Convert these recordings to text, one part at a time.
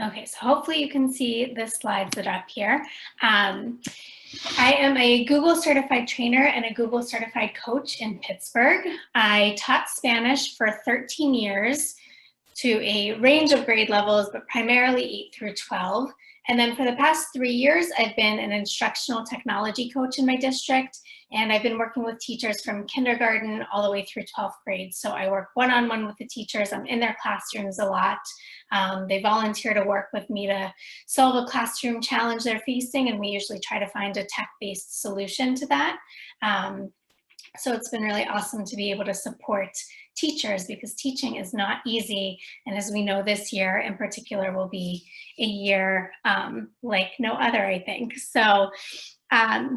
Okay, so hopefully you can see the slides that are up here. I am a Google certified trainer and a Google certified coach in Pittsburgh. I taught Spanish for 13 years to a range of grade levels, but primarily 8 through 12. And then for the past 3 years, I've been an instructional technology coach in my district, and I've been working with teachers from kindergarten all the way through 12th grade. So I work one-on-one with the teachers. I'm in their classrooms a lot. They volunteer to work with me to solve a classroom challenge they're facing, and we usually try to find a tech-based solution to that. So it's been really awesome to be able to support teachers because teaching is not easy. And as we know, this year in particular will be a year like no other, I think. So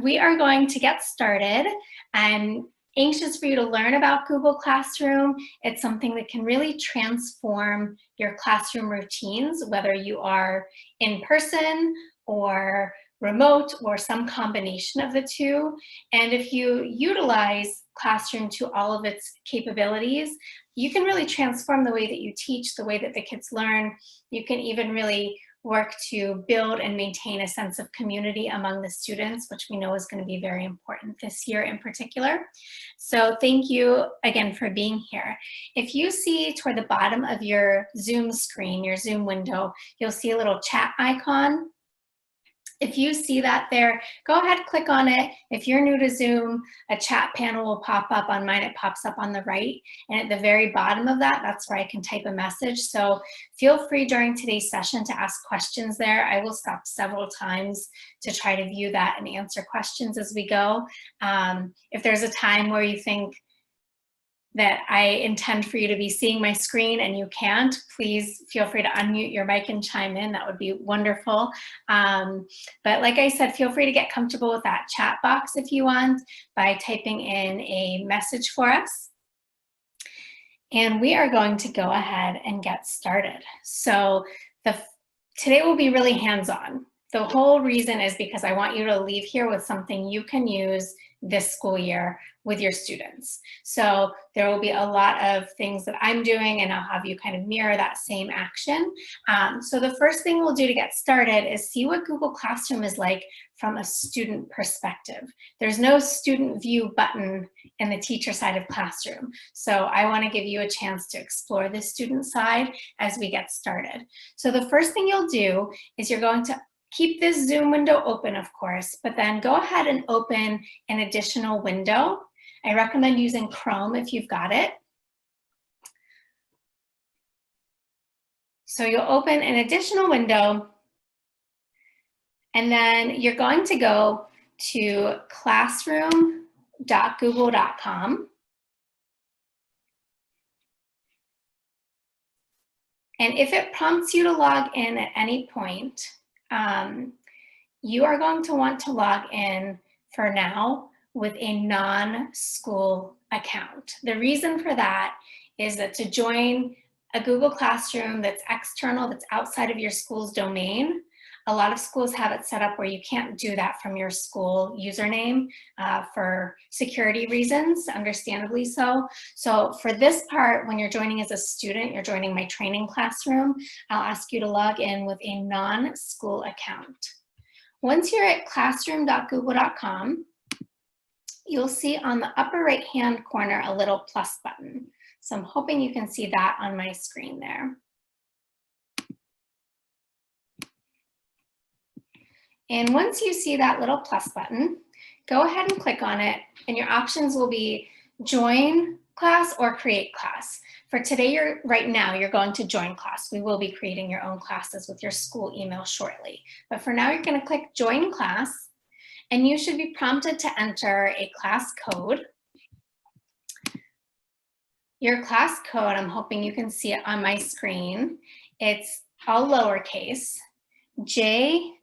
we are going to get started. I'm anxious for you to learn about Google Classroom. It's something that can really transform your classroom routines, whether you are in person or remote or some combination of the two. And if you utilize Classroom to all of its capabilities, you can really transform the way that you teach, the way that the kids learn. You can even really work to build and maintain a sense of community among the students, which we know is going to be very important this year in particular. So thank you again for being here. If you see toward the bottom of your Zoom screen, your Zoom window, you'll see a little chat icon. If you see that there, go ahead, click on it. If you're new to Zoom, a chat panel will pop up. On mine, it pops up on the right. And at the very bottom of that, that's where I can type a message. So feel free during today's session to ask questions there. I will stop several times to try to view that and answer questions as we go. If there's a time where you think that I intend for you to be seeing my screen and you can't, please feel free to unmute your mic and chime in. That would be wonderful. But like I said, feel free to get comfortable with that chat box if you want by typing in a message for us. And we are going to go ahead and get started. So today will be really hands-on. The whole reason is because I want you to leave here with something you can use this school year with your students. So there will be a lot of things that I'm doing, and I'll have you kind of mirror that same action. So the first thing we'll do to get started is see what Google Classroom is like from a student perspective. There's no student view button in the teacher side of Classroom. So I want to give you a chance to explore the student side as we get started. So the first thing you'll do is you're going to keep this Zoom window open, of course, but then go ahead and open an additional window. I recommend using Chrome if you've got it. So you'll open an additional window, and then you're going to go to classroom.google.com. And if it prompts you to log in at any point, you are going to want to log in for now with a non-school account. The reason for that is that to join a Google Classroom that's external, that's outside of your school's domain, a lot of schools have it set up where you can't do that from your school username for security reasons, understandably so. So for this part, when you're joining as a student, you're joining my training classroom, I'll ask you to log in with a non-school account. Once you're at classroom.google.com, you'll see on the upper right-hand corner a little plus button. So I'm hoping you can see that on my screen there. And once you see that little plus button, go ahead and click on it, and your options will be join class or create class. For today, right now, you're going to join class. We will be creating your own classes with your school email shortly. But for now, you're going to click join class, and you should be prompted to enter a class code. Your class code, I'm hoping you can see it on my screen. It's all lowercase. JWUHSYZ.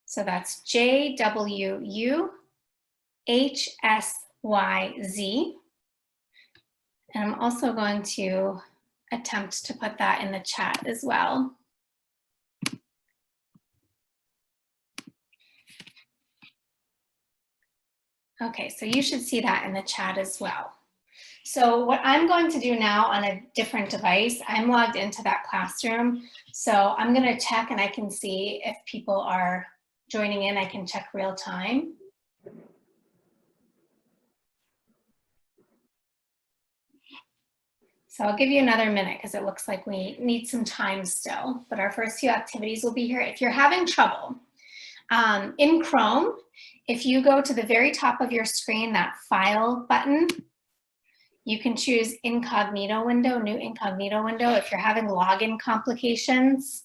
So that's JWUHSYZ. And I'm also going to attempt to put that in the chat as well. Okay, so you should see that in the chat as well. So what I'm going to do now on a different device, I'm logged into that classroom. So I'm going to check and I can see if people are joining in. I can check real time. So I'll give you another minute because it looks like we need some time still, but our first few activities will be here. If you're having trouble, in Chrome, if you go to the very top of your screen, that File button, you can choose Incognito window, New Incognito window. If you're having login complications,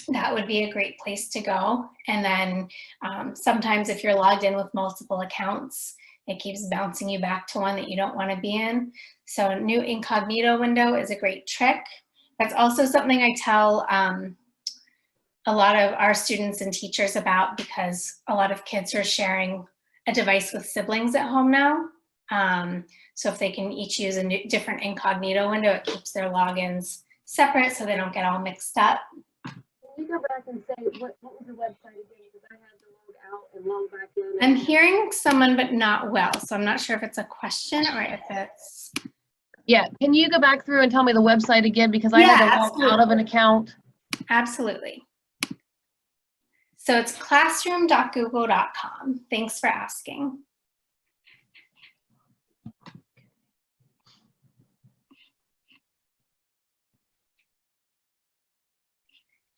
that would be a great place to go. And then sometimes if you're logged in with multiple accounts, it keeps bouncing you back to one that you don't want to be in. So New Incognito window is a great trick. That's also something I tell a lot of our students and teachers about, because a lot of kids are sharing a device with siblings at home now. So if they can each use a different incognito window, it keeps their logins separate so they don't get all mixed up. Can you go back and say, what was the website again? Because I had to log out and log back in. I'm hearing someone, but not well. So I'm not sure if it's a question or if it's. Yeah, can you go back through and tell me the website again? Because I had to log out of an account. Absolutely. So it's classroom.google.com. Thanks for asking.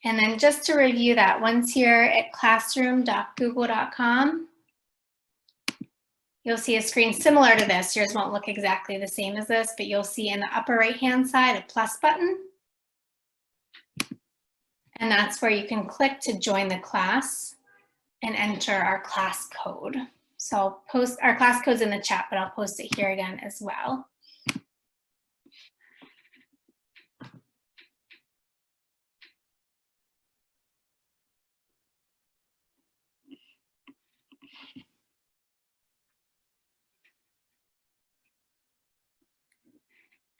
And then just to review that, once you're at classroom.google.com, you'll see a screen similar to this. Yours won't look exactly the same as this, but you'll see in the upper right-hand side a plus button. And that's where you can click to join the class and enter our class code. So I'll post our class code's in the chat, but I'll post it here again as well.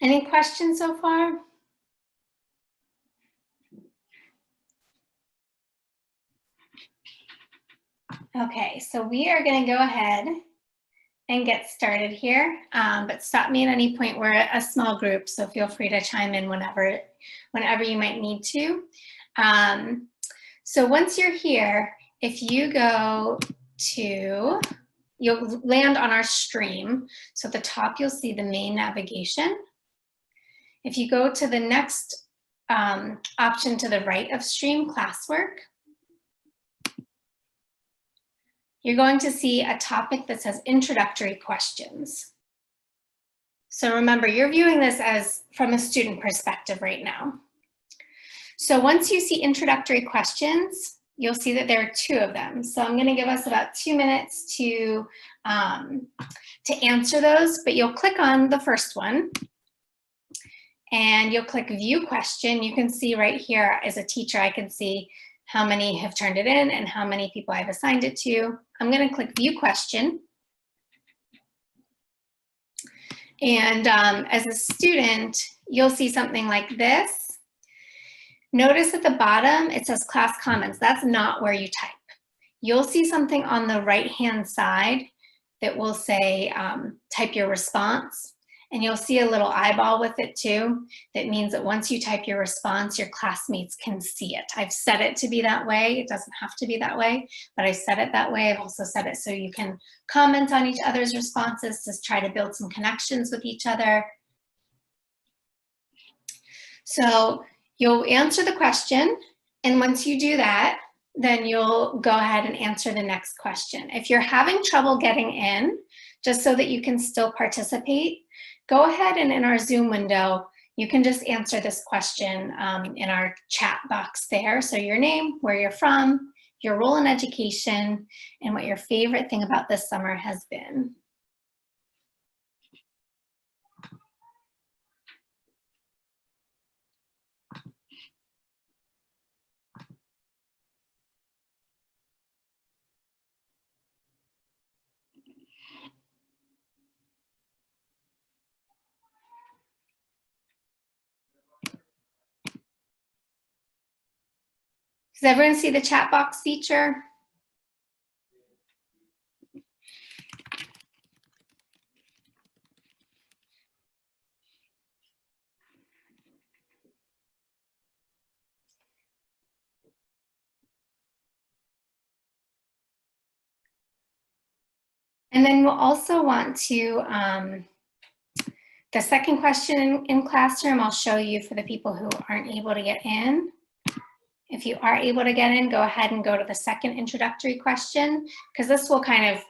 Any questions so far? Okay, so we are going to go ahead and get started here, but stop me at any point. We're a small group, so feel free to chime in whenever you might need to. So once you're here, if you go to, you'll land on our stream. So at the top, you'll see the main navigation. If you go to the next option to the right of stream classwork, you're going to see a topic that says introductory questions. So remember, you're viewing this as from a student perspective right now. So once you see introductory questions, you'll see that there are 2 of them. So I'm going to give us about 2 minutes to answer those, but you'll click on the first one and you'll click view question. You can see right here as a teacher, I can see how many have turned it in and how many people I've assigned it to. I'm going to click view question. And as a student, you'll see something like this. Notice at the bottom, it says class comments. That's not where you type. You'll see something on the right-hand side that will say type your response. And you'll see a little eyeball with it too. That means that once you type your response, your classmates can see it. I've set it to be that way. It doesn't have to be that way, but I set it that way. I've also set it so you can comment on each other's responses to try to build some connections with each other. So you'll answer the question, and once you do that, then you'll go ahead and answer the next question. If you're having trouble getting in, just so that you can still participate, go ahead and in our Zoom window, you can just answer this question in our chat box there. So your name, where you're from, your role in education, and what your favorite thing about this summer has been. Does everyone see the chat box feature? And then we'll also want to, the second question in Classroom, I'll show you for the people who aren't able to get in. If you are able to get in, go ahead and go to the second introductory question, because this will kind of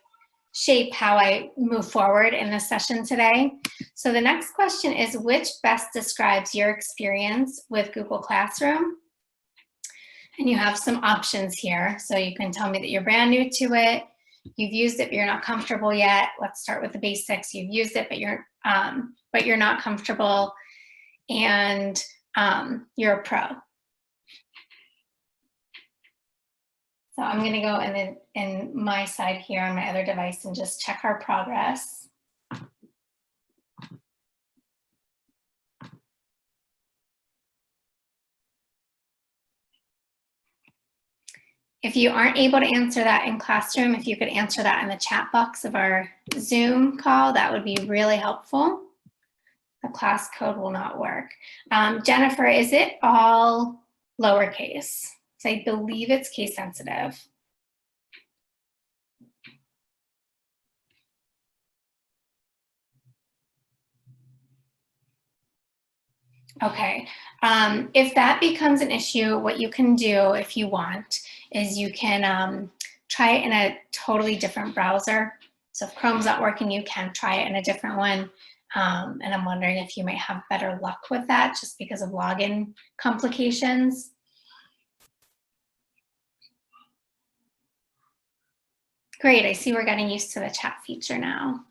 shape how I move forward in this session today. So the next question is, which best describes your experience with Google Classroom? And you have some options here. So you can tell me that you're brand new to it, you've used it, but you're not comfortable yet. Let's start with the basics. You've used it, but you're not comfortable, and you're a pro. So I'm going to go in my side here on my other device and just check our progress. If you aren't able to answer that in Classroom, if you could answer that in the chat box of our Zoom call, that would be really helpful. The class code will not work. Jennifer, is it all lowercase? So I believe it's case sensitive. Okay, if that becomes an issue, what you can do if you want is you can try it in a totally different browser. So if Chrome's not working, you can try it in a different one. And I'm wondering if you might have better luck with that just because of login complications. Great, I see we're getting used to the chat feature now.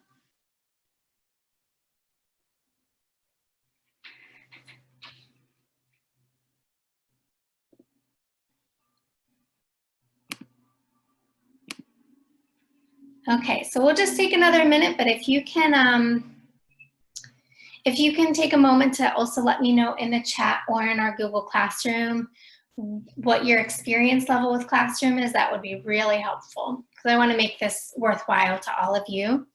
Okay, so we'll just take another minute, but if you can take a moment to also let me know in the chat or in our Google Classroom what your experience level with Classroom is, that would be really helpful because I want to make this worthwhile to all of you.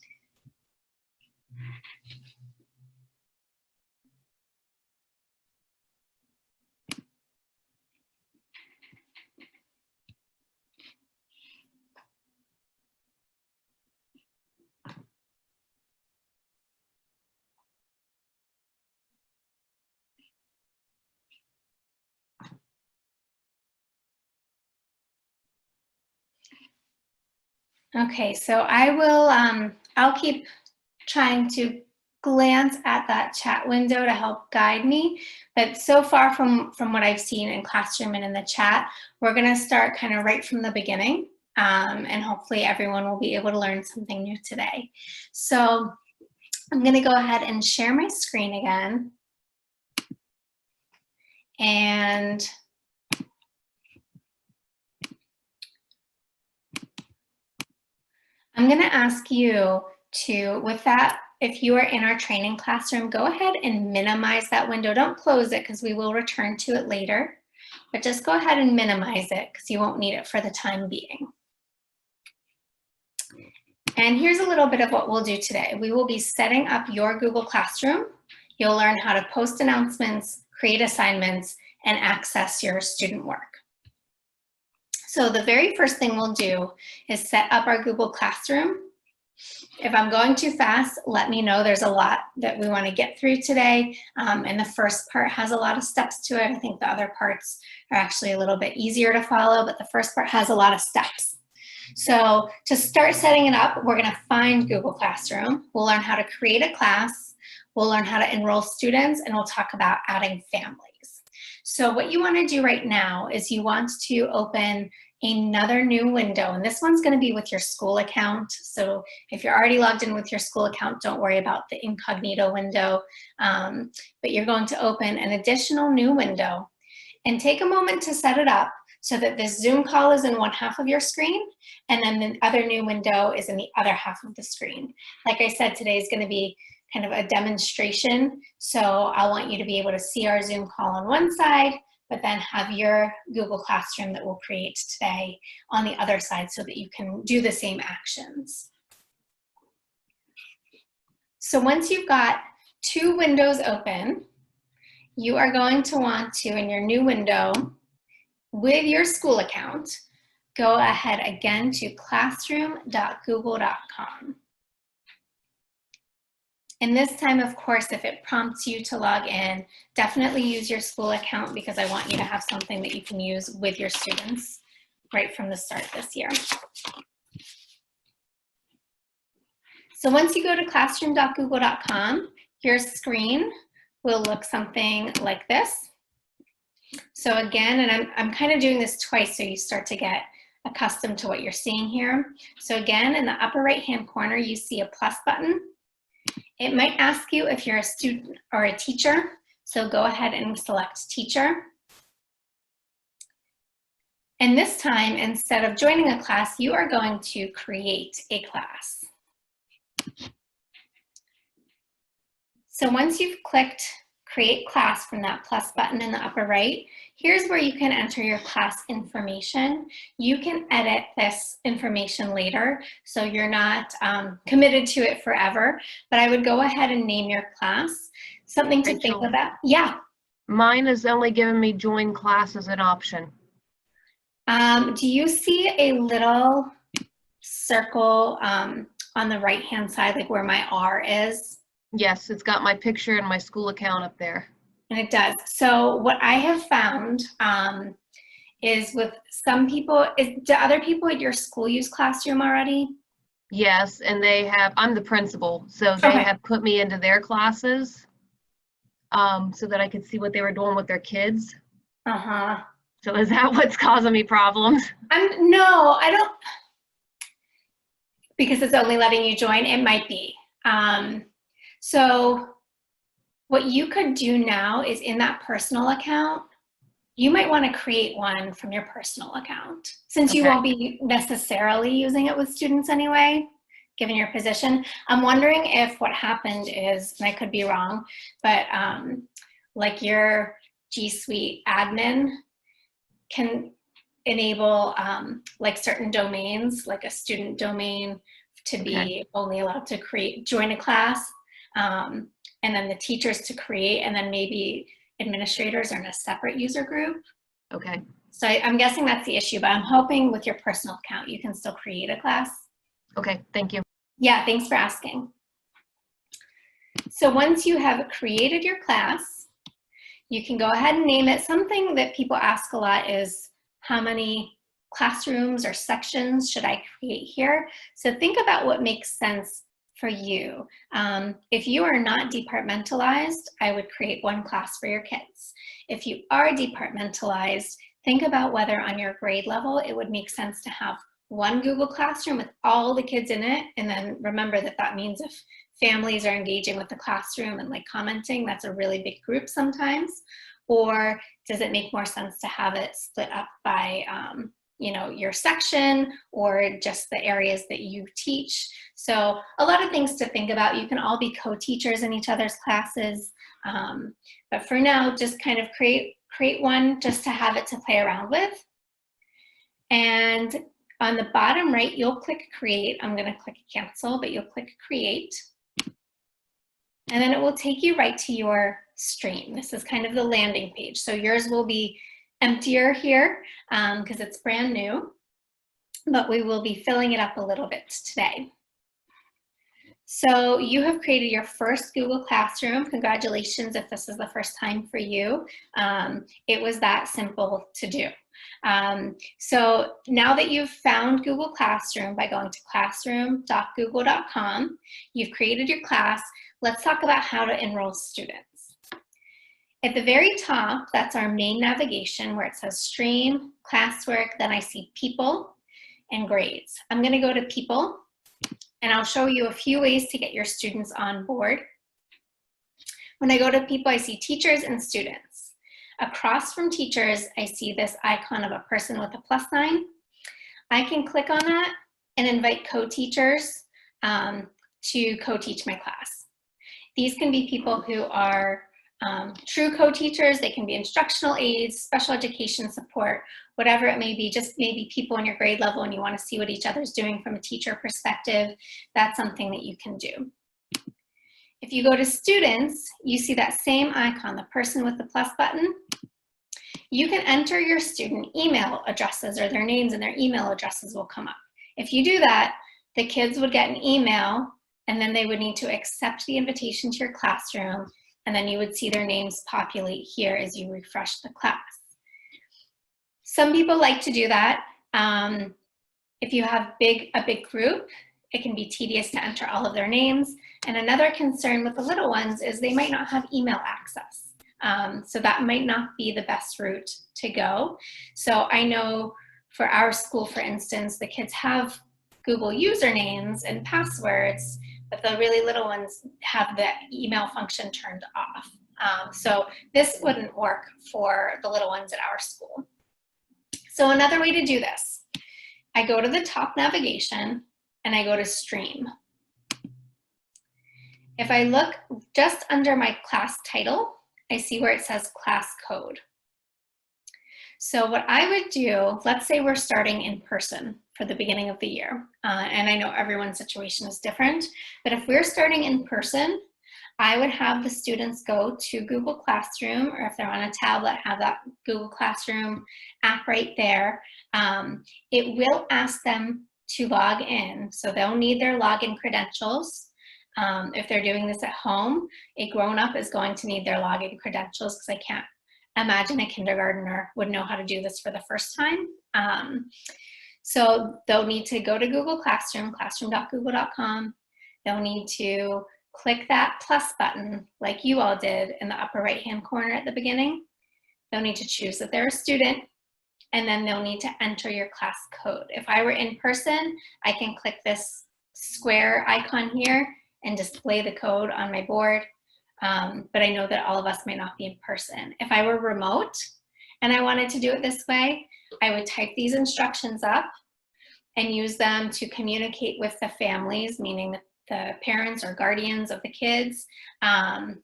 Okay, so I'll keep trying to glance at that chat window to help guide me. But so far from what I've seen in Classroom and in the chat, we're gonna start kind of right from the beginning. And hopefully everyone will be able to learn something new today. So I'm gonna go ahead and share my screen again. And I'm gonna ask you to, with that, if you are in our training classroom, go ahead and minimize that window. Don't close it because we will return to it later, but just go ahead and minimize it because you won't need it for the time being. And here's a little bit of what we'll do today. We will be setting up your Google Classroom. You'll learn how to post announcements, create assignments, and access your student work. So the very first thing we'll do is set up our Google Classroom. If I'm going too fast, let me know. There's a lot that we want to get through today. And the first part has a lot of steps to it. I think the other parts are actually a little bit easier to follow, but the first part has a lot of steps. So to start setting it up, we're going to find Google Classroom. We'll learn how to create a class. We'll learn how to enroll students, and we'll talk about adding families. So what you want to do right now is you want to open another new window, and this one's going to be with your school account. So if you're already logged in with your school account, don't worry about the incognito window, but you're going to open an additional new window and take a moment to set it up so that this Zoom call is in one half of your screen, and then the other new window is in the other half of the screen. Like I said, today is going to be kind of a demonstration, so I want you to be able to see our Zoom call on one side, but then have your Google Classroom that we'll create today on the other side so that you can do the same actions. So once you've got two windows open, you are going to want to, in your new window, with your school account, go ahead again to classroom.google.com. And this time, of course, if it prompts you to log in, definitely use your school account because I want you to have something that you can use with your students right from the start this year. So once you go to classroom.google.com, your screen will look something like this. So again, and I'm kind of doing this twice so you start to get accustomed to what you're seeing here. So again, in the upper right-hand corner, you see a plus button. It might ask you if you're a student or a teacher. So go ahead and select teacher. And this time, instead of joining a class, you are going to create a class. So once you've clicked create class from that plus button in the upper right, here's where you can enter your class information. You can edit this information later, so you're not committed to it forever, but I would go ahead and name your class. Something to think about. Yeah. Mine is only giving me join class as an option. Do you see a little circle on the right-hand side, like where my R is? Yes, it's got my picture and my school account up there. And it does. So what I have found is with some people, do other people at your school use Classroom already? Yes, and they have, I'm the principal, so they have put me into their classes so that I could see what they were doing with their kids. Uh-huh. So is that what's causing me problems? No, I don't, because it's only letting you join, it might be. So what you could do now is in that personal account, you might want to create one from your personal account since you won't be necessarily using it with students anyway, given your position. I'm wondering if what happened is, and I could be wrong, but like your G Suite admin can enable like certain domains, like a student domain to be only allowed to join a class. And then the teachers to create, and then maybe administrators are in a separate user group. Okay. So I'm guessing that's the issue, but I'm hoping with your personal account, you can still create a class. Okay, thank you. Yeah, thanks for asking. So once you have created your class, you can go ahead and name it. Something that people ask a lot is how many classrooms or sections should I create here? So think about what makes sense for you. If you are not departmentalized, I would create one class for your kids. If you are departmentalized, think about whether on your grade level it would make sense to have one Google Classroom with all the kids in it, and then remember that that means if families are engaging with the classroom and like commenting, that's a really big group sometimes. Or does it make more sense to have it split up by you know, your section or just the areas that you teach? So a lot of things to think about. You can all be co-teachers in each other's classes. But for now, just kind of create one just to have it to play around with. And on the bottom right, you'll click create. I'm gonna click cancel, but you'll click create. And then it will take you right to your stream. This is kind of the landing page. So yours will be emptier here because it's brand new, but we will be filling it up a little bit today. So you have created your first Google Classroom. Congratulations if this is the first time for you. It was that simple to do. So now that you've found Google Classroom by going to classroom.google.com, you've created your class. Let's talk about how to enroll students. At the very top, that's our main navigation where it says stream, classwork, then I see people and grades. I'm gonna go to people and I'll show you a few ways to get your students on board. When I go to people, I see teachers and students. Across from teachers, I see this icon of a person with a plus sign. I can click on that and invite co-teachers to co-teach my class. These can be people who are true co-teachers. They can be instructional aides, special education support, whatever it may be, just maybe people in your grade level and you want to see what each other's doing from a teacher perspective. That's something that you can do. If you go to students, you see that same icon, the person with the plus button. You can enter your student email addresses or their names and their email addresses will come up. If you do that, the kids would get an email and then they would need to accept the invitation to your classroom, and then you would see their names populate here as you refresh the class. Some people like to do that. If you have a big group, it can be tedious to enter all of their names. And another concern with the little ones is they might not have email access. So that might not be the best route to go. So I know for our school, for instance, the kids have Google usernames and passwords, but the really little ones have the email function turned off. So this wouldn't work for the little ones at our school. So another way to do this, I go to the top navigation and I go to stream. If I look just under my class title, I see where it says class code. So what I would do, let's say we're starting in person for the beginning of the year. And I know everyone's situation is different, but if we're starting in person, I would have the students go to Google Classroom, or if they're on a tablet, have that Google Classroom app right there. It will ask them to log in. So they'll need their login credentials. If they're doing this at home, a grown-up is going to need their login credentials, because I can't imagine a kindergartner would know how to do this for the first time. So they'll need to go to Google Classroom, classroom.google.com. They'll need to click that plus button like you all did in the upper right-hand corner at the beginning. They'll need to choose that they're a student, and then they'll need to enter your class code. If I were in person, I can click this square icon here and display the code on my board. But I know that all of us may not be in person. If I were remote and I wanted to do it this way, I would type these instructions up and use them to communicate with the families, meaning the parents or guardians of the kids. And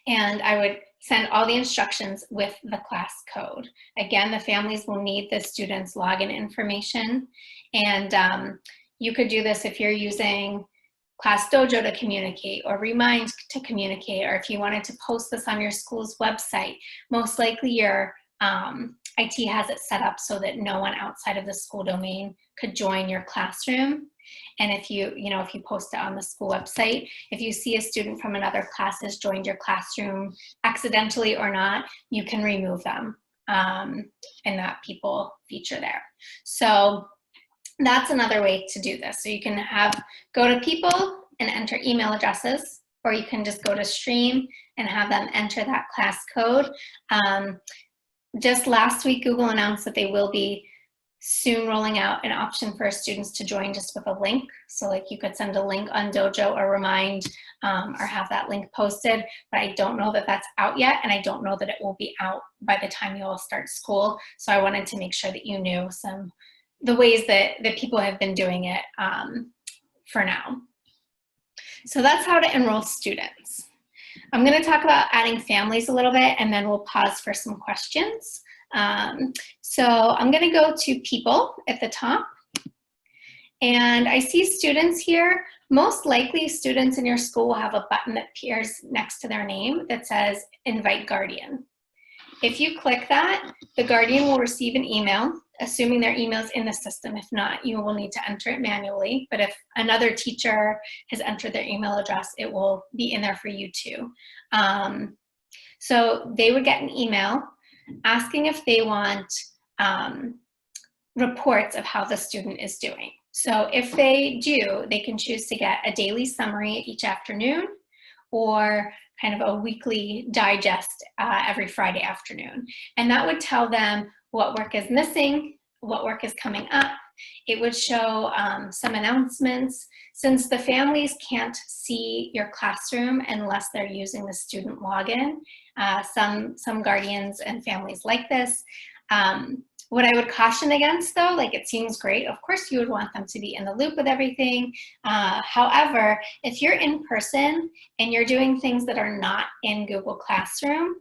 I would send all the instructions with the class code. Again, the families will need the students' login information. And you could do this if you're using Class Dojo to communicate, or Remind to communicate, or if you wanted to post this on your school's website. Most likely your IT has it set up so that no one outside of the school domain could join your classroom. And if you post it on the school website, if you see a student from another class has joined your classroom accidentally or not, you can remove them in that people feature there. So that's another way to do this. So you can go to people and enter email addresses, or you can just go to stream and have them enter that class code. Just last week, Google announced that they will be soon rolling out an option for students to join just with a link. So like you could send a link on Dojo or Remind, or have that link posted, but I don't know that that's out yet, and I don't know that it will be out by the time you all start school. So I wanted to make sure that you knew the ways that people have been doing it for now. So that's how to enroll students. I'm going to talk about adding families a little bit, and then we'll pause for some questions. So I'm going to go to people at the top, and I see students here. Most likely students in your school will have a button that appears next to their name that says Invite Guardian. If you click that, the guardian will receive an email, assuming their email is in the system. If not, you will need to enter it manually. But if another teacher has entered their email address, it will be in there for you too. So they would get an email asking if they want reports of how the student is doing. So if they do, they can choose to get a daily summary each afternoon, or kind of a weekly digest every Friday afternoon. And that would tell them what work is missing, what work is coming up. It would show some announcements. Since the families can't see your classroom unless they're using the student login, some guardians and families like this. What I would caution against though, like it seems great, of course you would want them to be in the loop with everything. However, if you're in person and you're doing things that are not in Google Classroom,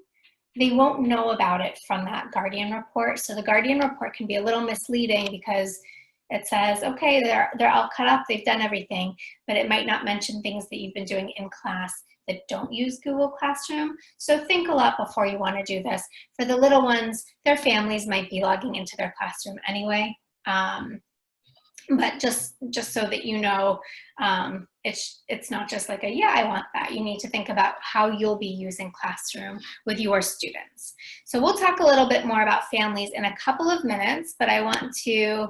they won't know about it from that Guardian report. So the Guardian report can be a little misleading because it says, okay, they're all cut up, they've done everything, but it might not mention things that you've been doing in class that don't use Google Classroom. So think a lot before you want to do this. For the little ones, their families might be logging into their classroom anyway. But just so that you know, it's not just like a, yeah, I want that. You need to think about how you'll be using Classroom with your students. So we'll talk a little bit more about families in a couple of minutes, but I want to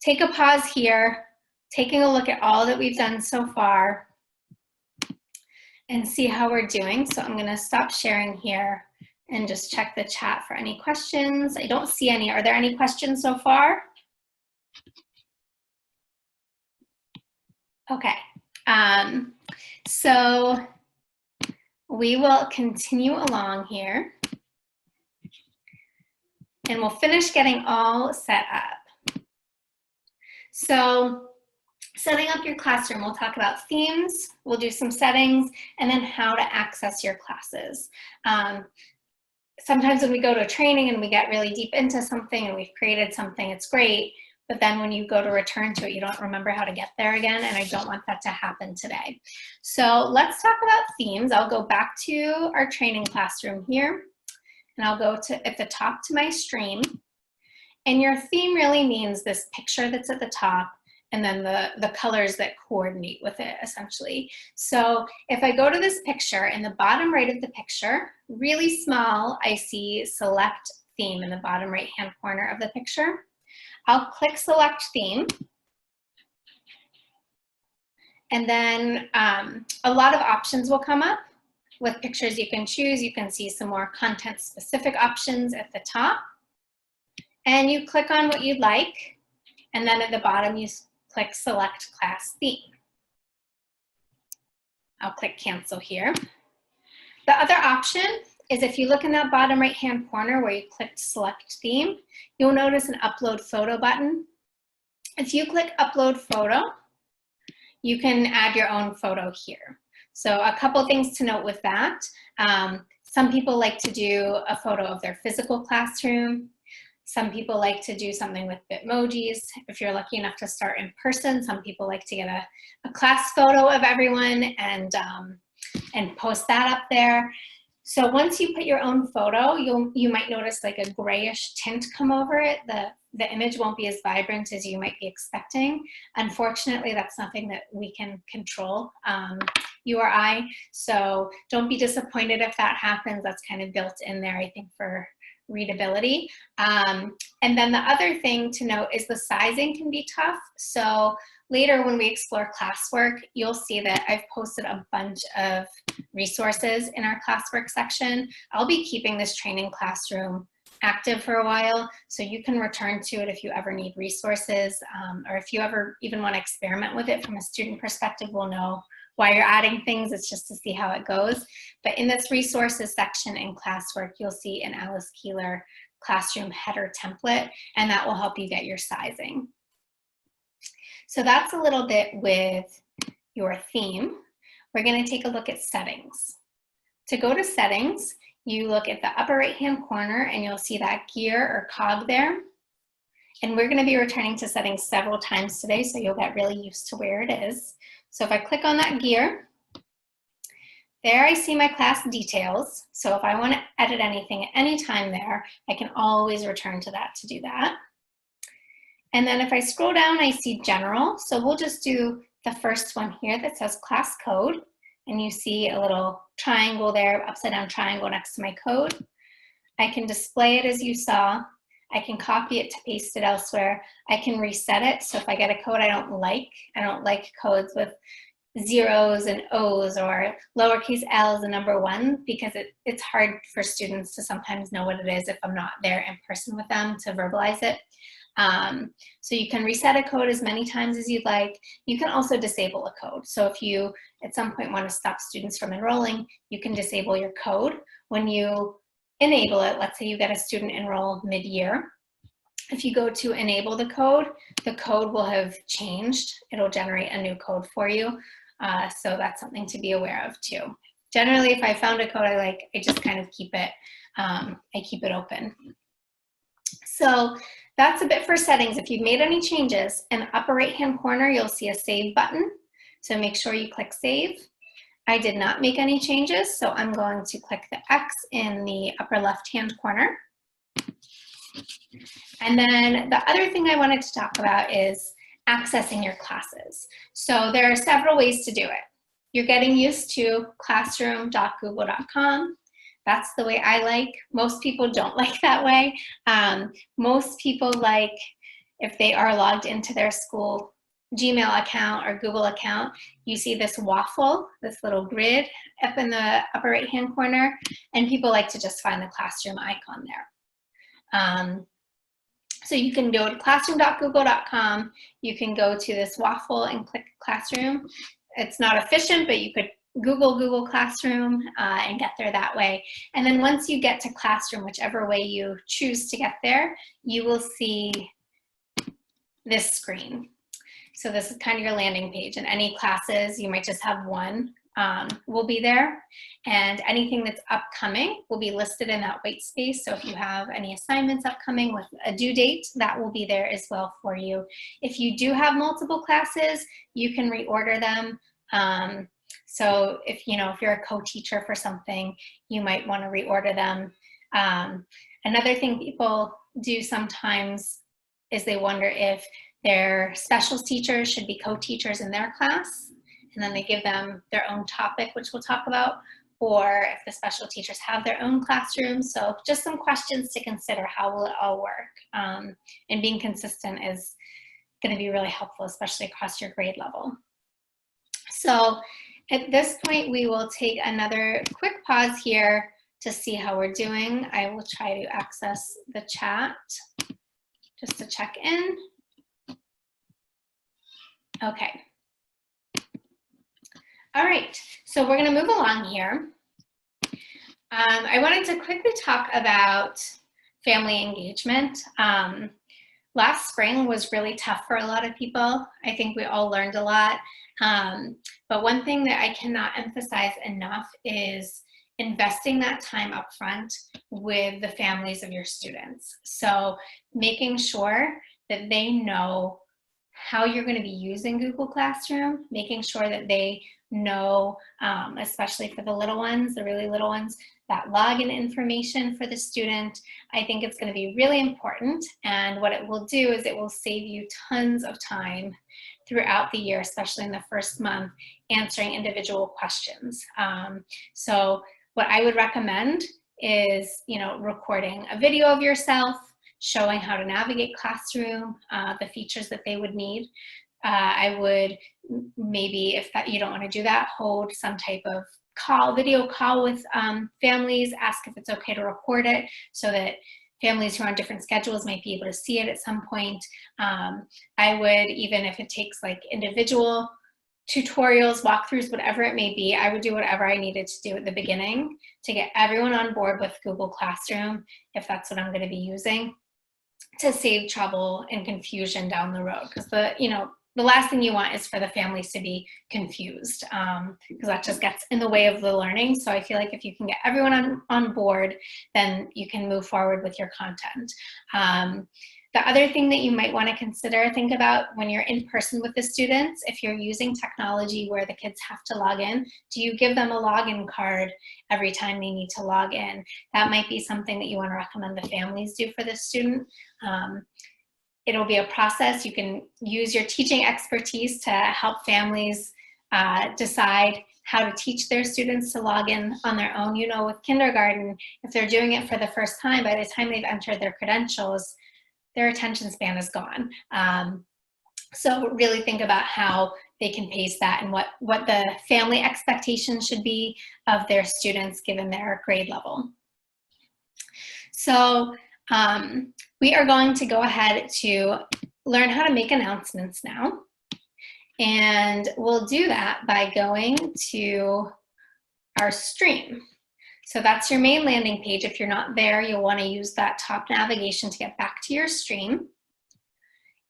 take a pause here, taking a look at all that we've done so far and see how we're doing. So I'm gonna stop sharing here and just check the chat for any questions. I don't see any. Are there any questions so far? Okay, so we will continue along here and we'll finish getting all set up. So setting up your classroom, we'll talk about themes, we'll do some settings, and then how to access your classes. Sometimes when we go to a training and we get really deep into something and we've created something, it's great. But then when you go to return to it, you don't remember how to get there again, and I don't want that to happen today. So let's talk about themes. I'll go back to our training classroom here, and I'll go to at the top to my stream. And your theme really means this picture that's at the top, and then the colors that coordinate with it, essentially. So if I go to this picture, in the bottom right of the picture, really small, I see Select Theme in the bottom right-hand corner of the picture. I'll click Select Theme. And then a lot of options will come up with pictures you can choose. You can see some more content-specific options at the top. And you click on what you'd like. And then at the bottom, you click Select Class Theme. I'll click Cancel here. The other option is if you look in that bottom right-hand corner where you clicked Select Theme, you'll notice an Upload Photo button. If you click Upload Photo, you can add your own photo here. So a couple things to note with that. Some people like to do a photo of their physical classroom. Some people like to do something with Bitmojis. If you're lucky enough to start in person, some people like to get a class photo of everyone and post that up there. So once you put your own photo, you might notice like a grayish tint come over it. The image won't be as vibrant as you might be expecting. Unfortunately, that's something that we can control, you or I. So don't be disappointed if that happens. That's kind of built in there, I think, for readability. And then the other thing to note is the sizing can be tough. So later when we explore classwork, you'll see that I've posted a bunch of resources in our classwork section. I'll be keeping this training classroom active for a while, so you can return to it if you ever need resources, or if you ever even want to experiment with it from a student perspective. We'll know why you're adding things. It's just to see how it goes. But in this resources section in classwork, you'll see an Alice Keeler classroom header template, and that will help you get your sizing. So that's a little bit with your theme. We're going to take a look at settings. To go to settings, you look at the upper right-hand corner and you'll see that gear or cog there. And we're going to be returning to settings several times today, so you'll get really used to where it is. So if I click on that gear, there I see my class details. So if I want to edit anything at any time there, I can always return to that to do that. And then if I scroll down, I see general. So we'll just do the first one here that says class code. And you see a little triangle there, upside down triangle next to my code. I can display it as you saw. I can copy it to paste it elsewhere. I can reset it. So if I get a code I don't like codes with zeros and O's or lowercase l's and number one, because it's hard for students to sometimes know what it is if I'm not there in person with them to verbalize it. So you can reset a code as many times as you'd like. You can also disable a code. So if you at some point want to stop students from enrolling, you can disable your code. When you enable it, let's say you get a student enroll mid-year. If you go to enable the code will have changed. It'll generate a new code for you. So that's something to be aware of too. Generally, if I found a code I like, I just kind of keep it, I keep it open. So that's a bit for settings. If you've made any changes, in the upper right-hand corner, you'll see a save button. So make sure you click save. I did not make any changes, so I'm going to click the X in the upper left-hand corner. And then the other thing I wanted to talk about is accessing your classes. So there are several ways to do it. You're getting used to classroom.google.com. That's the way I like. Most people don't like that way. Most people like, if they are logged into their school Gmail account or Google account, you see this waffle, this little grid up in the upper right-hand corner, and people like to just find the classroom icon there. So you can go to classroom.google.com, you can go to this waffle and click Classroom. It's not efficient, but you could Google Classroom and get there that way. And then once you get to Classroom, whichever way you choose to get there, you will see this screen. So this is kind of your landing page, and any classes, you might just have one, will be there. And anything that's upcoming will be listed in that white space. So if you have any assignments upcoming with a due date, that will be there as well for you. If you do have multiple classes, you can reorder them. So if you're a co-teacher for something, you might want to reorder them. Another thing people do sometimes is they wonder if their special teachers should be co-teachers in their class, and then they give them their own topic, which we'll talk about, or if the special teachers have their own classrooms. So just some questions to consider. How will it all work? And being consistent is going to be really helpful, especially across your grade level. So at this point, we will take another quick pause here to see how we're doing. I will try to access the chat just to check in. Okay. All right, so we're going to move along here. I wanted to quickly talk about family engagement. Last spring was really tough for a lot of people. I think we all learned a lot. But one thing that I cannot emphasize enough is investing that time up front with the families of your students. So making sure that they know how you're going to be using Google Classroom, making sure that they know, especially for the little ones, the really little ones, that login information for the student. I think it's going to be really important, and what it will do is it will save you tons of time throughout the year, especially in the first month, answering individual questions. So what I would recommend is, recording a video of yourself, showing how to navigate Classroom, the features that they would need. I would maybe, if you don't want to do that, hold some type of video call with families, ask if it's okay to record it so that families who are on different schedules might be able to see it at some point. I would, even if it takes like individual tutorials, walkthroughs, whatever it may be, I would do whatever I needed to do at the beginning to get everyone on board with Google Classroom, if that's what I'm going to be using, to save trouble and confusion down the road. Because the last thing you want is for the families to be confused, because that just gets in the way of the learning. So I feel like if you can get everyone on board, then you can move forward with your content. The other thing that you might want to consider, think about when you're in person with the students, if you're using technology where the kids have to log in, do you give them a login card every time they need to log in? That might be something that you want to recommend the families do for the student. It'll be a process. You can use your teaching expertise to help families decide how to teach their students to log in on their own. With kindergarten, if they're doing it for the first time, by the time they've entered their credentials, their attention span is gone. So really think about how they can pace that and what the family expectations should be of their students given their grade level. So we are going to go ahead to learn how to make announcements now. And we'll do that by going to our stream. So that's your main landing page. If you're not there, you'll want to use that top navigation to get back to your stream.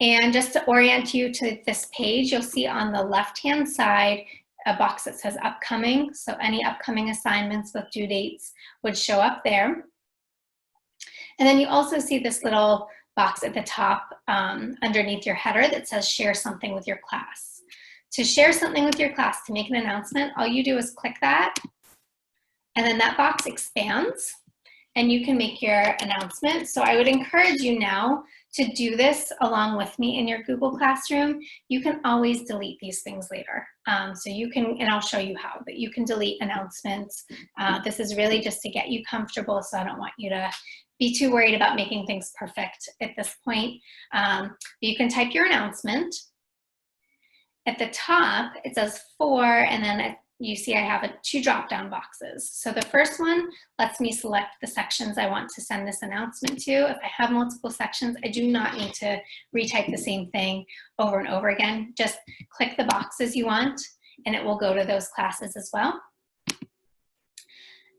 And just to orient you to this page, you'll see on the left-hand side a box that says upcoming. So any upcoming assignments with due dates would show up there. And then you also see this little box at the top underneath your header that says share something with your class. To share something with your class, to make an announcement, all you do is click that, and then that box expands and you can make your announcement. So I would encourage you now to do this along with me in your Google Classroom, you can always delete these things later. So you can, and I'll show you how, but you can delete announcements. This is really just to get you comfortable, so I don't want you to be too worried about making things perfect at this point. You can type your announcement. At the top, it says for, and then you see I have two drop-down boxes. So the first one lets me select the sections I want to send this announcement to. If I have multiple sections, I do not need to retype the same thing over and over again. Just click the boxes you want, and it will go to those classes as well.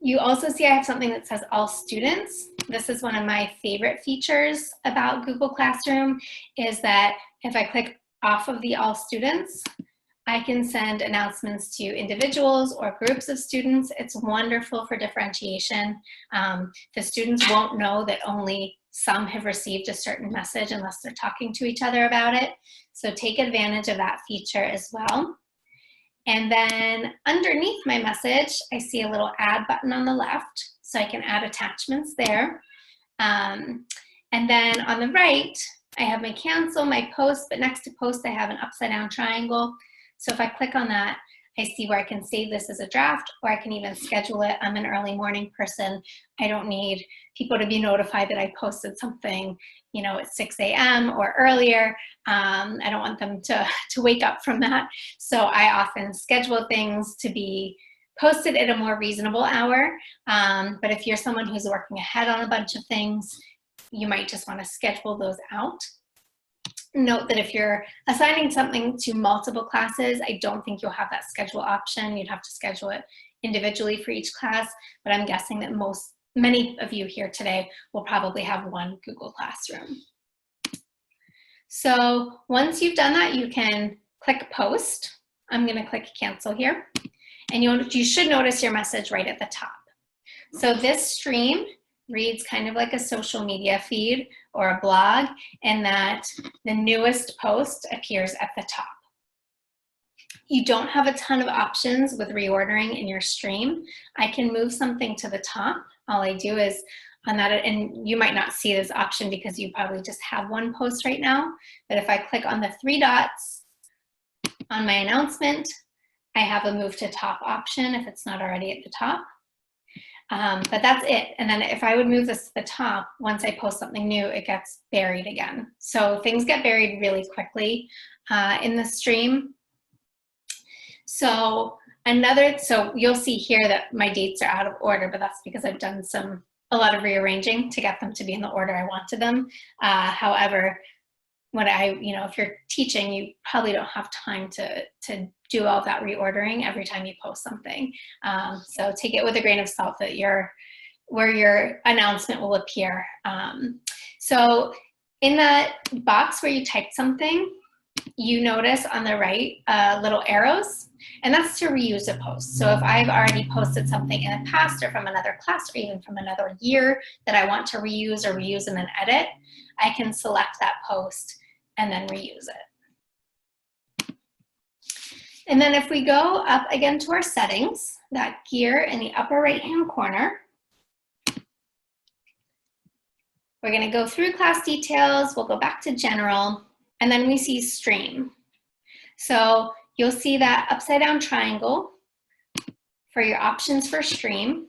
You also see I have something that says all students. This is one of my favorite features about Google Classroom, is that if I click off of the all students, I can send announcements to individuals or groups of students. It's wonderful for differentiation. The students won't know that only some have received a certain message unless they're talking to each other about it. So take advantage of that feature as well. And then underneath my message, I see a little add button on the left, so I can add attachments there. And then on the right, I have my cancel, my post, but next to post, I have an upside down triangle. So if I click on that, I see where I can save this as a draft, or I can even schedule it. I'm an early morning person. I don't need people to be notified that I posted something, you know, at 6 a.m. or earlier. I don't want them to wake up from that. So I often schedule things to be posted at a more reasonable hour. But if you're someone who's working ahead on a bunch of things, you might just want to schedule those out. Note that if you're assigning something to multiple classes, I don't think you'll have that schedule option. You'd have to schedule it individually for each class, but I'm guessing that many of you here today will probably have one Google Classroom. So once you've done that, you can click post. I'm going to click cancel here, and you should notice your message right at the top. So this stream reads kind of like a social media feed or a blog, and that the newest post appears at the top. You don't have a ton of options with reordering in your stream. I can move something to the top. All I do is on that, and you might not see this option because you probably just have one post right now, but if I click on the 3 dots on my announcement, I have a move to top option if it's not already at the top. But that's it. And then if I would move this to the top, once I post something new, it gets buried again. So things get buried really quickly in the stream. So you'll see here that my dates are out of order, but that's because I've done a lot of rearranging to get them to be in the order I wanted them. However, if you're teaching, you probably don't have time to do all that reordering every time you post something. So take it with a grain of salt that where your announcement will appear. So in that box where you typed something, you notice on the right little arrows, and that's to reuse a post. So if I've already posted something in the past or from another class or even from another year that I want to reuse or reuse in an edit, I can select that post and then reuse it. And then if we go up again to our settings, that gear in the upper right-hand corner, we're going to go through class details, we'll go back to general, and then we see stream. So you'll see that upside down triangle for your options for stream.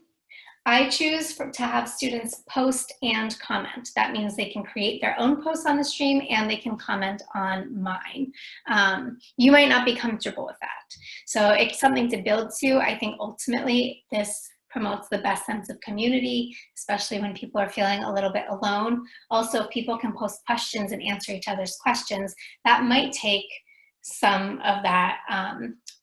I choose to have students post and comment. That means they can create their own posts on the stream and they can comment on mine. You might not be comfortable with that. So it's something to build to. I think ultimately this promotes the best sense of community, especially when people are feeling a little bit alone. Also, if people can post questions and answer each other's questions, that might take some of that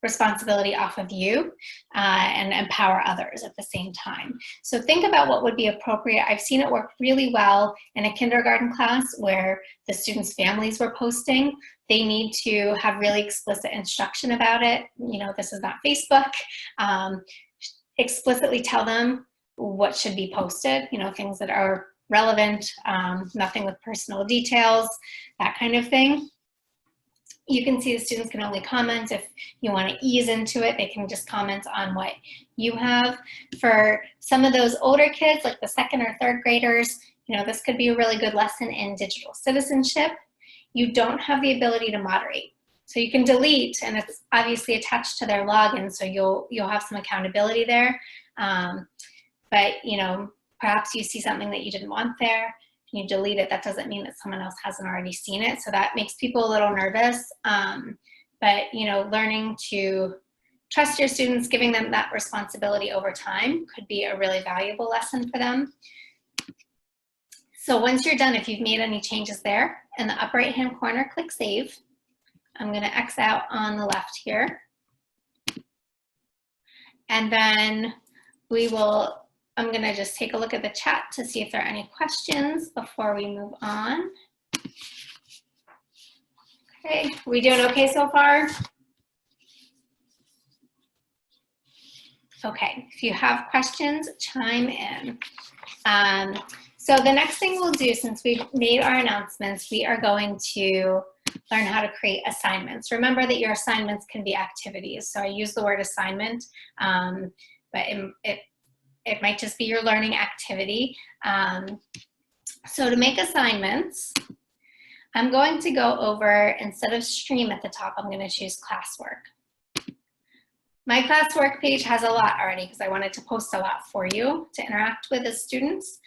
responsibility off of you and empower others at the same time. So think about what would be appropriate. I've seen it work really well in a kindergarten class where the students' families were posting. They need to have really explicit instruction about it. You know, this is not Facebook. Explicitly tell them what should be posted, you know, things that are relevant, nothing with personal details, that kind of thing. You can see the students can only comment. If you want to ease into it, they can just comment on what you have. For some of those older kids, like the 2nd or 3rd graders, You know, this could be a really good lesson in digital citizenship. You don't have the ability to moderate. So you can delete, and it's obviously attached to their login, so you'll have some accountability there. But you know, perhaps you see something that you didn't want there, you delete it. That doesn't mean that someone else hasn't already seen it, so that makes people a little nervous. But you know, learning to trust your students, giving them that responsibility over time could be a really valuable lesson for them. So once you're done, if you've made any changes there, in the upper right-hand corner, click Save. I'm gonna X out on the left here. And then I'm gonna just take a look at the chat to see if there are any questions before we move on. Okay, we doing okay so far? Okay, if you have questions, chime in. So the next thing we'll do, since we've made our announcements, we are going to learn how to create assignments. Remember that your assignments can be activities. So I use the word assignment, but it might just be your learning activity. So to make assignments, I'm going to go over, instead of stream at the top, I'm going to choose classwork. My classwork page has a lot already because I wanted to post a lot for you to interact with as students.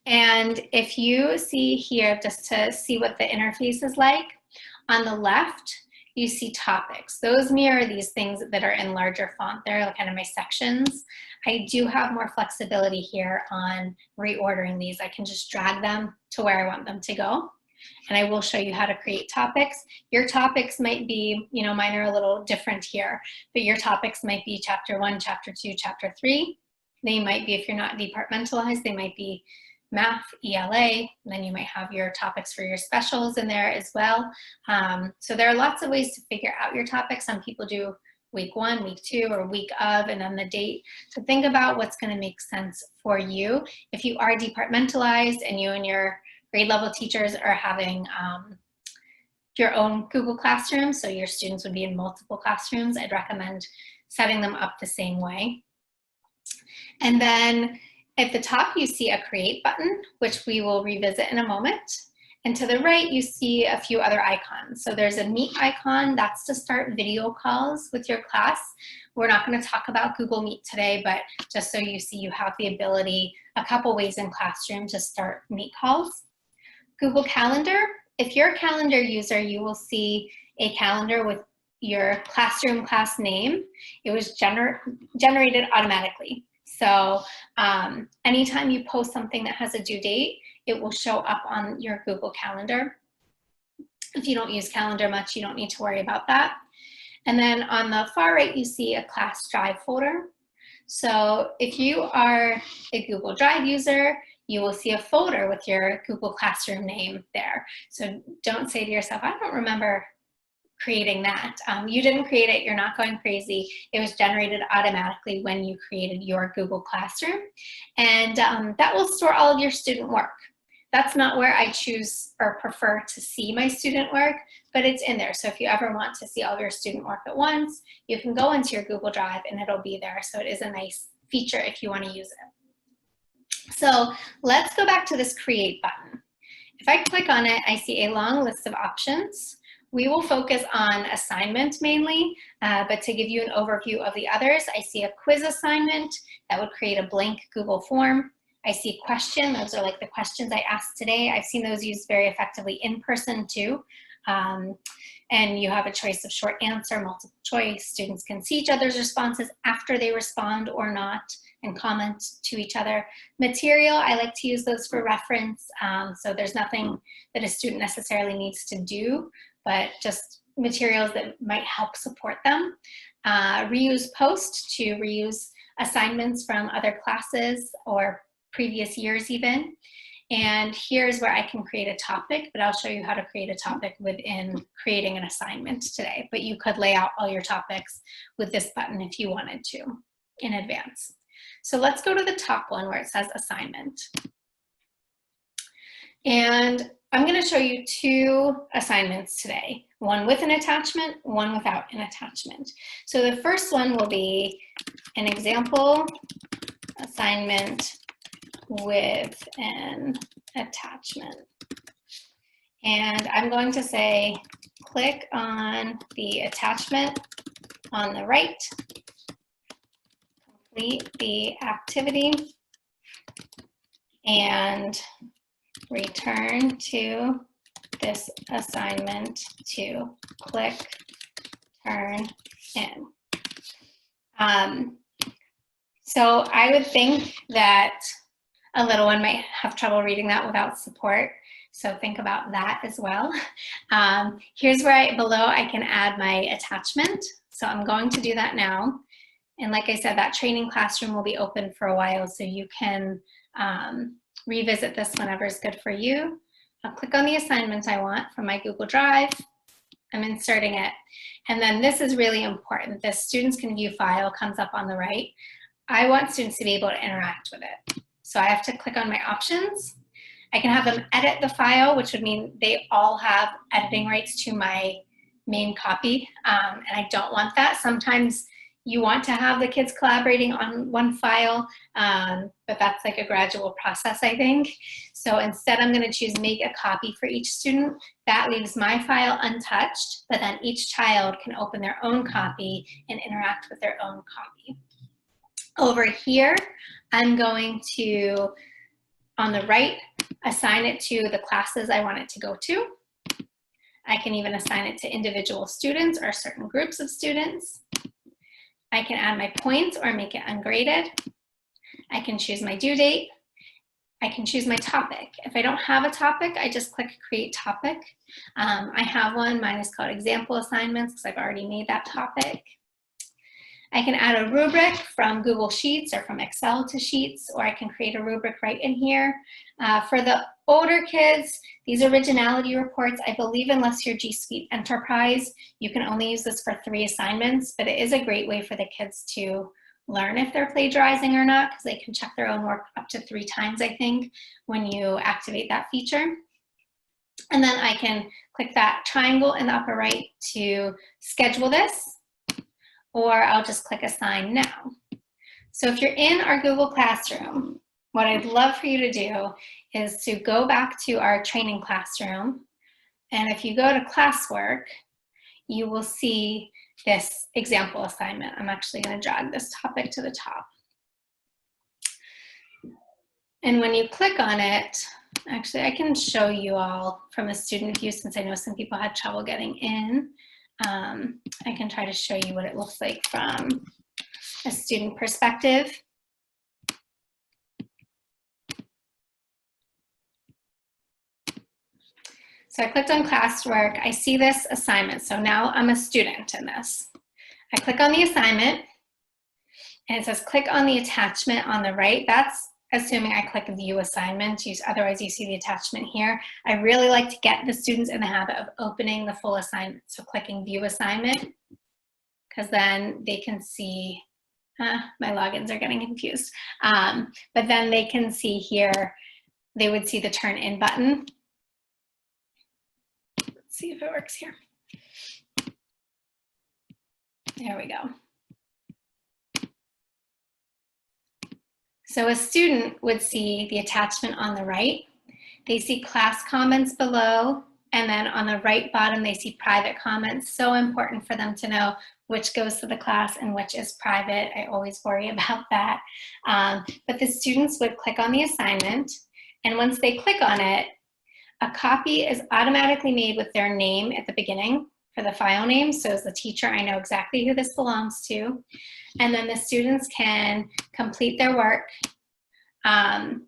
And if you see here, just to see what the interface is like, on the left, you see topics. Those mirror these things that are in larger font. They're kind of my sections. I do have more flexibility here on reordering these. I can just drag them to where I want them to go. And I will show you how to create topics. Your topics might be, you know, mine are a little different here, but your topics might be chapter 1, chapter 2, chapter 3. They might be, if you're not departmentalized, they might be math, ELA, and then you might have your topics for your specials in there as well. So there are lots of ways to figure out your topics. Some people do week 1, week 2, or week of, and then the date. So think about what's going to make sense for you. If you are departmentalized and you and your grade level teachers are having your own Google Classroom, so your students would be in multiple classrooms, I'd recommend setting them up the same way. And then at the top, you see a Create button, which we will revisit in a moment. And to the right, you see a few other icons. So there's a Meet icon, that's to start video calls with your class. We're not going to talk about Google Meet today, but just so you see, you have the ability, a couple ways in Classroom to start Meet calls. Google Calendar, if you're a calendar user, you will see a calendar with your classroom class name. It was generated automatically. So anytime you post something that has a due date, it will show up on your Google Calendar. If you don't use Calendar much, you don't need to worry about that. And then on the far right, you see a Class Drive folder. So if you are a Google Drive user, you will see a folder with your Google Classroom name there. So don't say to yourself, I don't remember creating that. You didn't create it, you're not going crazy. It was generated automatically when you created your Google Classroom. And that will store all of your student work. That's not where I choose or prefer to see my student work, but it's in there. So if you ever want to see all of your student work at once, you can go into your Google Drive and it'll be there. So it is a nice feature if you want to use it. So let's go back to this Create button. If I click on it, I see a long list of options. We will focus on assignment mainly, but to give you an overview of the others, I see a quiz assignment that would create a blank Google form. I see question, those are like the questions I asked today. I've seen those used very effectively in person too. And you have a choice of short answer, multiple choice. Students can see each other's responses after they respond or not and comment to each other. Material, I like to use those for reference. So there's nothing that a student necessarily needs to do, but just materials that might help support them. Reuse post to reuse assignments from other classes or previous years even. And here's where I can create a topic, but I'll show you how to create a topic within creating an assignment today. But you could lay out all your topics with this button if you wanted to in advance. So let's go to the top one where it says assignment. And I'm going to show you two assignments today, one with an attachment, one without an attachment. So the first one will be an example assignment with an attachment. And I'm going to say, click on the attachment on the right, complete the activity, and return to this assignment to click turn in. So I would think that a little one might have trouble reading that without support. So think about that as well. Here's where below I can add my attachment. So I'm going to do that now. And like I said, that training classroom will be open for a while, so you can revisit this whenever is good for you. I'll click on the assignment I want from my Google Drive. I'm inserting it. And then this is really important. This students can view file comes up on the right. I want students to be able to interact with it. So I have to click on my options. I can have them edit the file, which would mean they all have editing rights to my main copy. And I don't want that. Sometimes you want to have the kids collaborating on one file, but that's like a gradual process, I think. So instead, I'm going to choose make a copy for each student. That leaves my file untouched, but then each child can open their own copy and interact with their own copy. Over here, I'm going to, on the right, assign it to the classes I want it to go to. I can even assign it to individual students or certain groups of students. I can add my points or make it ungraded. I can choose my due date. I can choose my topic. If I don't have a topic, I just click create topic. I have one, mine is called example assignments because I've already made that topic. I can add a rubric from Google Sheets or from Excel to Sheets, or I can create a rubric right in here. For the older kids, these originality reports, I believe unless you're G Suite Enterprise, you can only use this for 3 assignments, but it is a great way for the kids to learn if they're plagiarizing or not, because they can check their own work up to 3 times, I think, when you activate that feature. And then I can click that triangle in the upper right to schedule this, or I'll just click assign now. So if you're in our Google Classroom, what I'd love for you to do is to go back to our training classroom. And if you go to classwork, you will see this example assignment. I'm actually going to drag this topic to the top. And when you click on it, actually I can show you all from a student view since I know some people had trouble getting in. I can try to show you what it looks like from a student perspective. So I clicked on classwork. I see this assignment. So now I'm a student in this. I click on the assignment and it says click on the attachment on the right. That's assuming I click view assignment. Otherwise you see the attachment here. I really like to get the students in the habit of opening the full assignment. So clicking view assignment, because then they can see, my logins are getting confused. But then they can see here, they would see the turn in button. Let's see if it works here. There we go. So a student would see the attachment on the right. They see class comments below, and then on the right bottom, they see private comments. So important for them to know which goes to the class and which is private. I always worry about that. But the students would click on the assignment, and once they click on it, a copy is automatically made with their name at the beginning for the file name. So as the teacher, I know exactly who this belongs to. And then the students can complete their work. And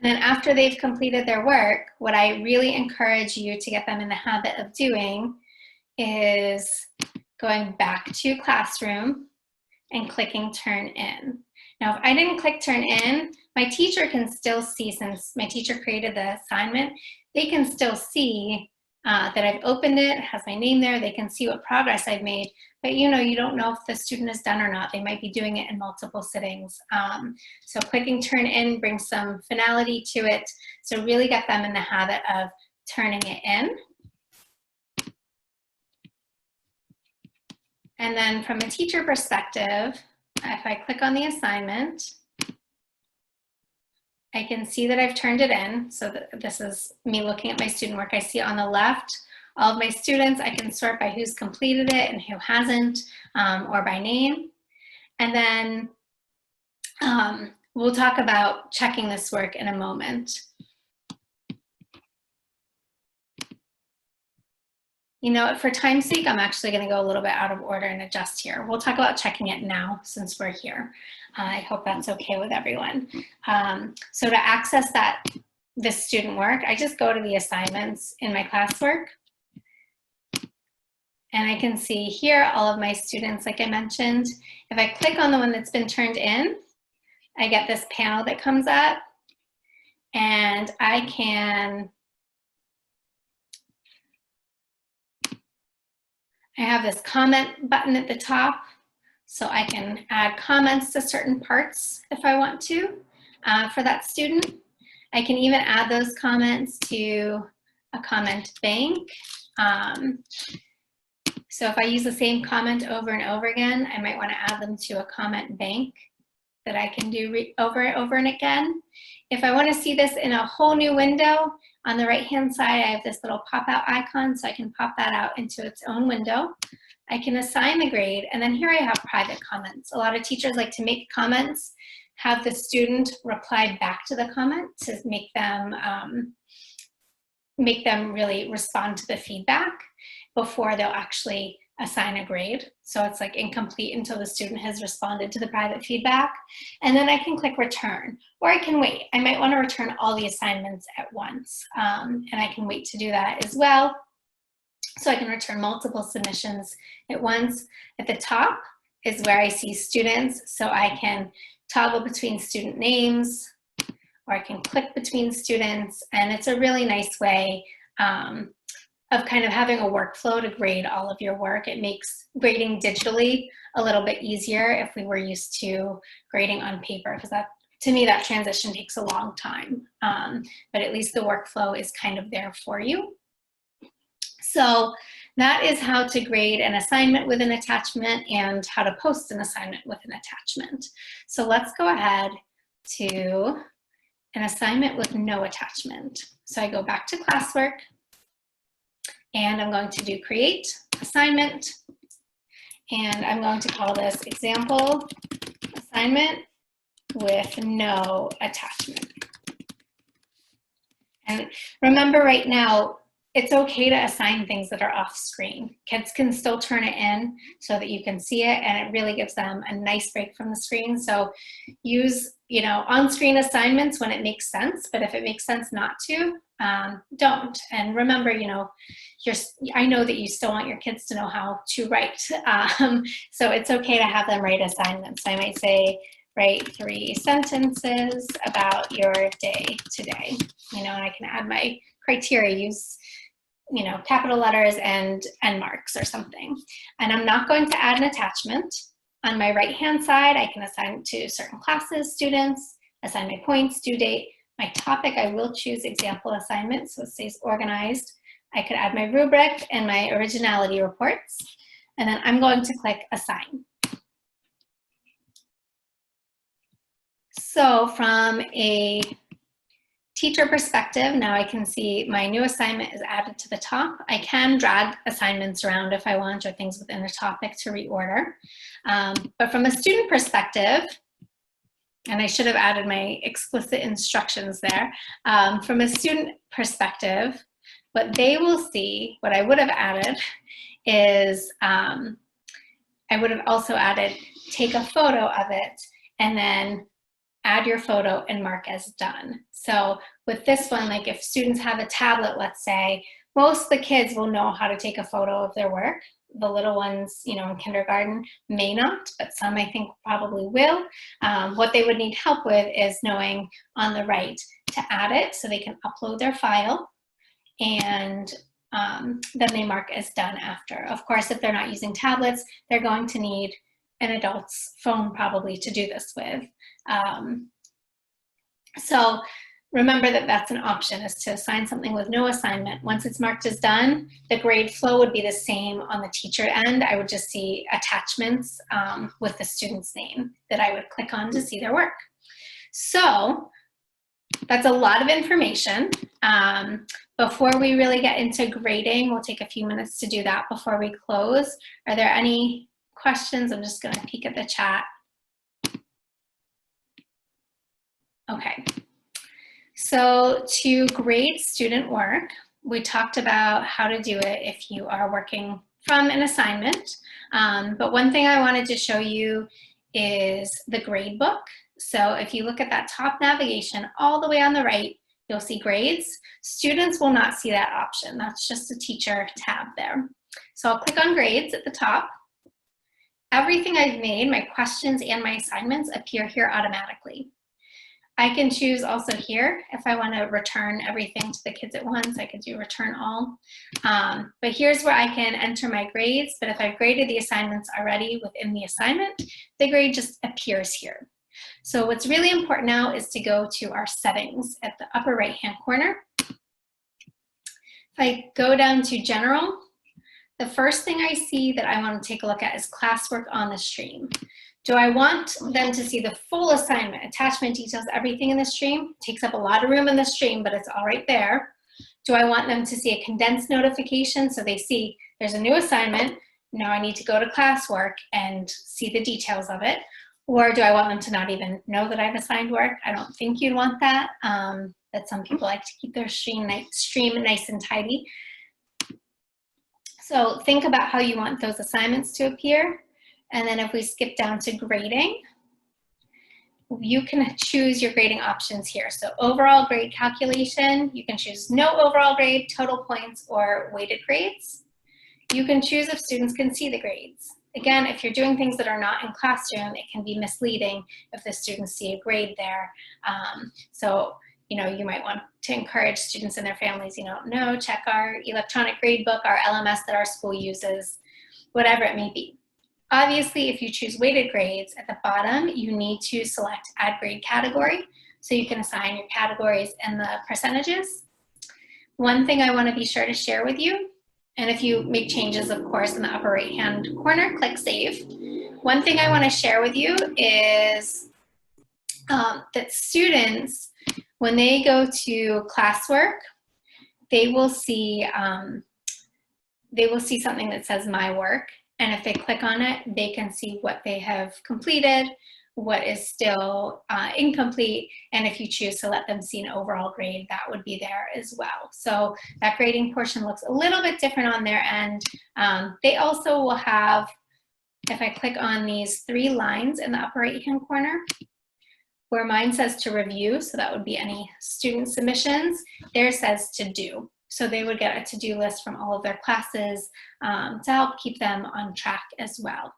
then after they've completed their work, what I really encourage you to get them in the habit of doing is going back to classroom and clicking turn in. Now, if I didn't click turn in, my teacher can still see, since my teacher created the assignment, they can still see that I've opened it, has my name there, they can see what progress I've made, but you don't know if the student is done or not. They might be doing it in multiple sittings. So clicking turn in brings some finality to it. So really get them in the habit of turning it in. And then from a teacher perspective, if I click on the assignment, I can see that I've turned it in. So this is me looking at my student work. I see on the left all of my students. I can sort by who's completed it and who hasn't, or by name. And then we'll talk about checking this work in a moment. You know, for time's sake, I'm actually going to go a little bit out of order and adjust here. We'll talk about checking it now since we're here. I hope that's okay with everyone. So to access this student work, I just go to the assignments in my classwork. And I can see here all of my students, like I mentioned. If I click on the one that's been turned in, I get this panel that comes up. And I have this comment button at the top, so I can add comments to certain parts if I want to for that student. I can even add those comments to a comment bank. So if I use the same comment over and over again, I might want to add them to a comment bank that I can do over and over and again. If I want to see this in a whole new window, on the right-hand side, I have this little pop-out icon, so I can pop that out into its own window. I can assign the grade, and then here I have private comments. A lot of teachers like to make comments, have the student reply back to the comment to make them really respond to the feedback before they'll actually assign a grade. So it's like incomplete until the student has responded to the private feedback. And then I can click return, or I can wait. I might want to return all the assignments at once. And I can wait to do that as well. So I can return multiple submissions at once. At the top is where I see students. So I can toggle between student names, or I can click between students. And it's a really nice way of kind of having a workflow to grade all of your work. It makes grading digitally a little bit easier if we were used to grading on paper, because to me, that transition takes a long time. But at least the workflow is kind of there for you. So that is how to grade an assignment with an attachment and how to post an assignment with an attachment. So let's go ahead to an assignment with no attachment. So I go back to classwork, and I'm going to do create assignment, and I'm going to call this example assignment with no attachment. And remember, right now, it's okay to assign things that are off screen. Kids can still turn it in so that you can see it, and it really gives them a nice break from the screen. So use, on-screen assignments when it makes sense, but if it makes sense not to, don't. And remember, I know that you still want your kids to know how to write. So it's okay to have them write assignments. I might say, write 3 sentences about your day today. And I can add my criteria, use capital letters and marks or something. And I'm not going to add an attachment. On my right-hand side, I can assign to certain classes, students, assign my points, due date. My topic, I will choose example assignment, so it stays organized. I could add my rubric and my originality reports. And then I'm going to click assign. So from a teacher perspective, now I can see my new assignment is added to the top. I can drag assignments around if I want, or things within a topic to reorder. But from a student perspective, and I should have added my explicit instructions there. From a student perspective, what they will see, what I would have added is, I would have also added, take a photo of it, and then add your photo and mark as done. So with this one, like if students have a tablet, let's say, most of the kids will know how to take a photo of their work. The little ones, in kindergarten may not, but some I think probably will. What they would need help with is knowing on the right to add it so they can upload their file, and then they mark as done after. Of course, if they're not using tablets, they're going to need an adult's phone probably to do this with. So remember that that's an option, is to assign something with no assignment. Once it's marked as done, the grade flow would be the same on the teacher end. I would just see attachments with the student's name that I would click on to see their work. So that's a lot of information. Before we really get into grading, we'll take a few minutes to do that before we close. Are there any questions? I'm just gonna peek at the chat. Okay, so to grade student work, we talked about how to do it if you are working from an assignment. But one thing I wanted to show you is the grade book. So if you look at that top navigation all the way on the right, you'll see grades. Students will not see that option. That's just a teacher tab there. So I'll click on grades at the top. Everything I've made, my questions and my assignments, appear here automatically. I can choose also here, if I want to return everything to the kids at once, I could do return all. But here's where I can enter my grades, but if I've graded the assignments already within the assignment, the grade just appears here. So what's really important now is to go to our settings at the upper right-hand corner. If I go down to general, the first thing I see that I want to take a look at is classwork on the stream. Do I want them to see the full assignment, attachment details, everything in the stream? It takes up a lot of room in the stream, but it's all right there. Do I want them to see a condensed notification so they see there's a new assignment, now I need to go to classwork and see the details of it? Or do I want them to not even know that I've assigned work? I don't think you'd want that. That some people like to keep their stream nice and tidy. So think about how you want those assignments to appear. And then if we skip down to grading, you can choose your grading options here. So overall grade calculation, you can choose no overall grade, total points, or weighted grades. You can choose if students can see the grades. Again, if you're doing things that are not in classroom, it can be misleading if the students see a grade there. So, you might want to encourage students and their families, no, check our electronic grade book, our LMS that our school uses, whatever it may be. Obviously, if you choose weighted grades, at the bottom, you need to select add grade category, so you can assign your categories and the percentages. One thing I want to be sure to share with you, and if you make changes, of course, in the upper right-hand corner, click Save. One thing I want to share with you is that students, when they go to classwork, they will see something that says My Work. And if they click on it, they can see what they have completed, what is still incomplete, and if you choose to let them see an overall grade, that would be there as well. So that grading portion looks a little bit different on their end. They also will have, if I click on these 3 lines in the upper right-hand corner, where mine says to review, so that would be any student submissions, theirs says to do. So they would get a to-do list from all of their classes to help keep them on track as well.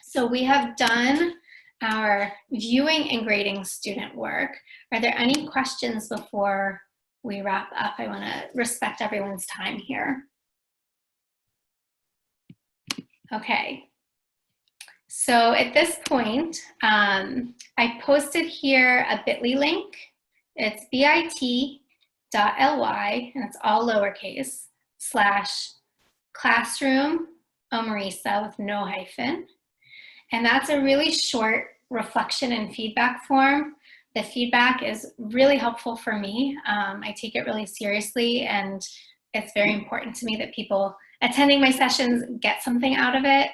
So we have done our viewing and grading student work. Are there any questions before we wrap up? I want to respect everyone's time here. Okay. So at this point, I posted here a bit.ly link. It's bit.ly, and it's all lowercase, /classroom OME-RESA with no hyphen. And that's a really short reflection and feedback form. The feedback is really helpful for me. I take it really seriously, and it's very important to me that people attending my sessions get something out of it.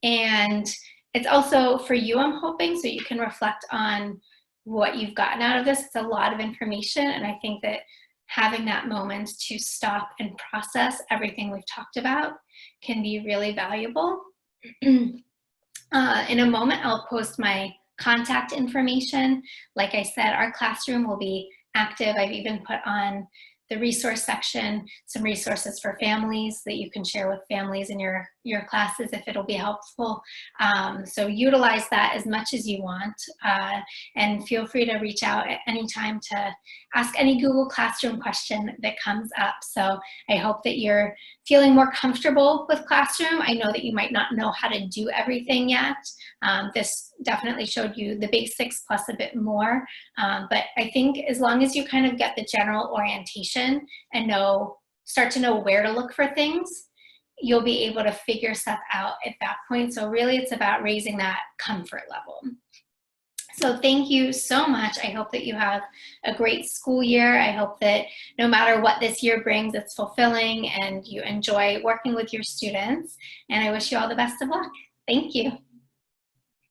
And it's also for you, I'm hoping, so you can reflect on what you've gotten out of this. It's a lot of information, and I think that having that moment to stop and process everything we've talked about can be really valuable. In a moment, I'll post my contact information. Like I said, our classroom will be active. I've even put on the resource section some resources for families that you can share with families in your classes if it'll be helpful. So utilize that as much as you want, and feel free to reach out at any time to ask any Google Classroom question that comes up. So I hope that you're feeling more comfortable with Classroom. I know that you might not know how to do everything yet. This definitely showed you the basics plus a bit more, but I think as long as you kind of get the general orientation and start to know where to look for things, you'll be able to figure stuff out at that point. So really it's about raising that comfort level. So thank you so much. I hope that you have a great school year. I hope that no matter what this year brings, it's fulfilling and you enjoy working with your students. And I wish you all the best of luck. Thank you.